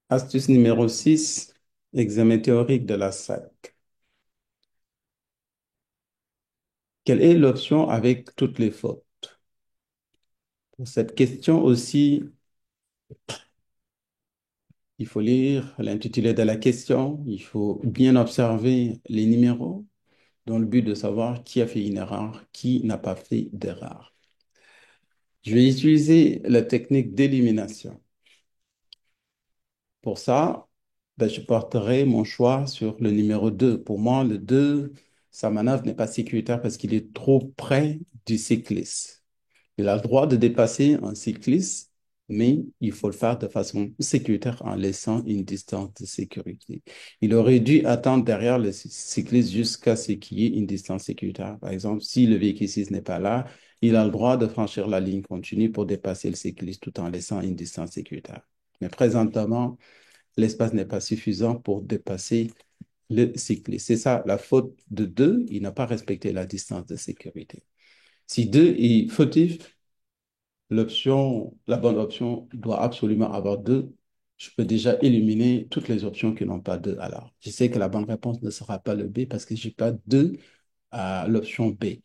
Astuce numéro 6, examen théorique de la SAC. Quelle est l'option avec toutes les fautes? Pour cette question aussi, il faut lire l'intitulé de la question, il faut bien observer les numéros dans le but de savoir qui a fait une erreur, qui n'a pas fait d'erreur. Je vais utiliser la technique d'élimination. Pour ça, je porterai mon choix sur le numéro 2. Pour moi, le 2, sa manœuvre n'est pas sécuritaire parce qu'il est trop près du cycliste. Il a le droit de dépasser un cycliste, mais il faut le faire de façon sécuritaire en laissant une distance de sécurité. Il aurait dû attendre derrière le cycliste jusqu'à ce qu'il y ait une distance sécuritaire. Par exemple, si le véhiculiste n'est pas là, il a le droit de franchir la ligne continue pour dépasser le cycliste tout en laissant une distance sécuritaire. Mais présentement, l'espace n'est pas suffisant pour dépasser le cycliste. C'est ça la faute de 2, il n'a pas respecté la distance de sécurité. Si 2 est fautif, la bonne option doit absolument avoir 2. Je peux déjà éliminer toutes les options qui n'ont pas 2. Alors, je sais que la bonne réponse ne sera pas le B parce que je n'ai pas 2 à l'option B.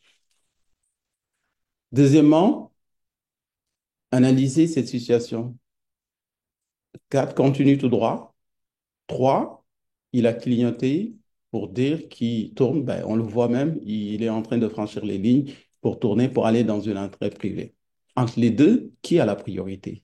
Deuxièmement, analyser cette situation. 4 continue tout droit. 3, il a clignoté pour dire qu'il tourne. Ben, on le voit même, il est en train de franchir les lignes pour tourner, pour aller dans une entrée privée. Entre les deux, qui a la priorité?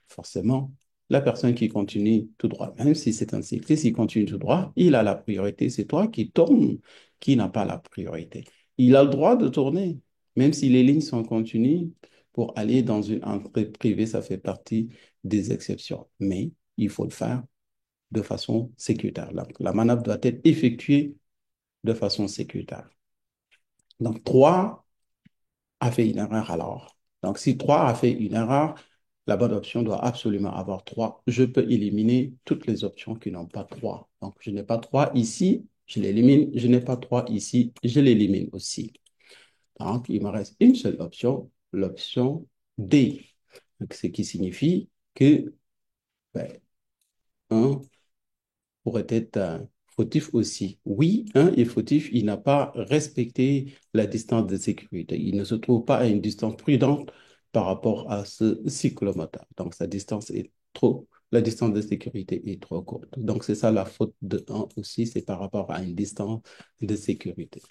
Forcément, la personne qui continue tout droit, même si c'est un cycliste, il continue tout droit, il a la priorité. C'est toi qui tournes qui n'a pas la priorité. Il a le droit de tourner, même si les lignes sont continues, pour aller dans une entrée privée, ça fait partie des exceptions. Mais il faut le faire de façon sécuritaire. La manœuvre doit être effectuée de façon sécuritaire. Donc, 3 a fait une erreur alors. Donc, si 3 a fait une erreur, la bonne option doit absolument avoir 3. Je peux éliminer toutes les options qui n'ont pas 3. Donc, je n'ai pas 3 ici, je l'élimine. Je n'ai pas 3 ici, je l'élimine aussi. Donc, il me reste une seule option, l'option D. Donc, ce qui signifie que ben, 1 pourrait être fautif aussi. Oui, un est fautif, il n'a pas respecté la distance de sécurité. Il ne se trouve pas à une distance prudente par rapport à ce cyclomoteur. Donc, la distance de sécurité est trop courte. Donc, c'est ça la faute de un aussi, c'est par rapport à une distance de sécurité.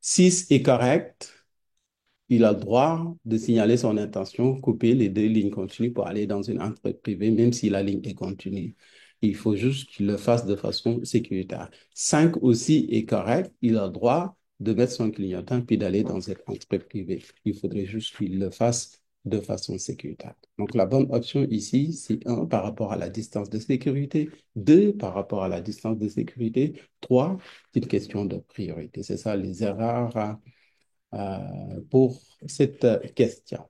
6 est correct. Il a le droit de signaler son intention, couper les deux lignes continues pour aller dans une entrée privée, même si la ligne est continue. Il faut juste qu'il le fasse de façon sécuritaire. 5 aussi est correct. Il a le droit de mettre son clignotant puis d'aller dans cette entrée privée. Il faudrait juste qu'il le fasse de façon sécuritaire. Donc, la bonne option ici, c'est 1 par rapport à la distance de sécurité, 2 par rapport à la distance de sécurité, 3, c'est une question de priorité. C'est ça les erreurs pour cette question.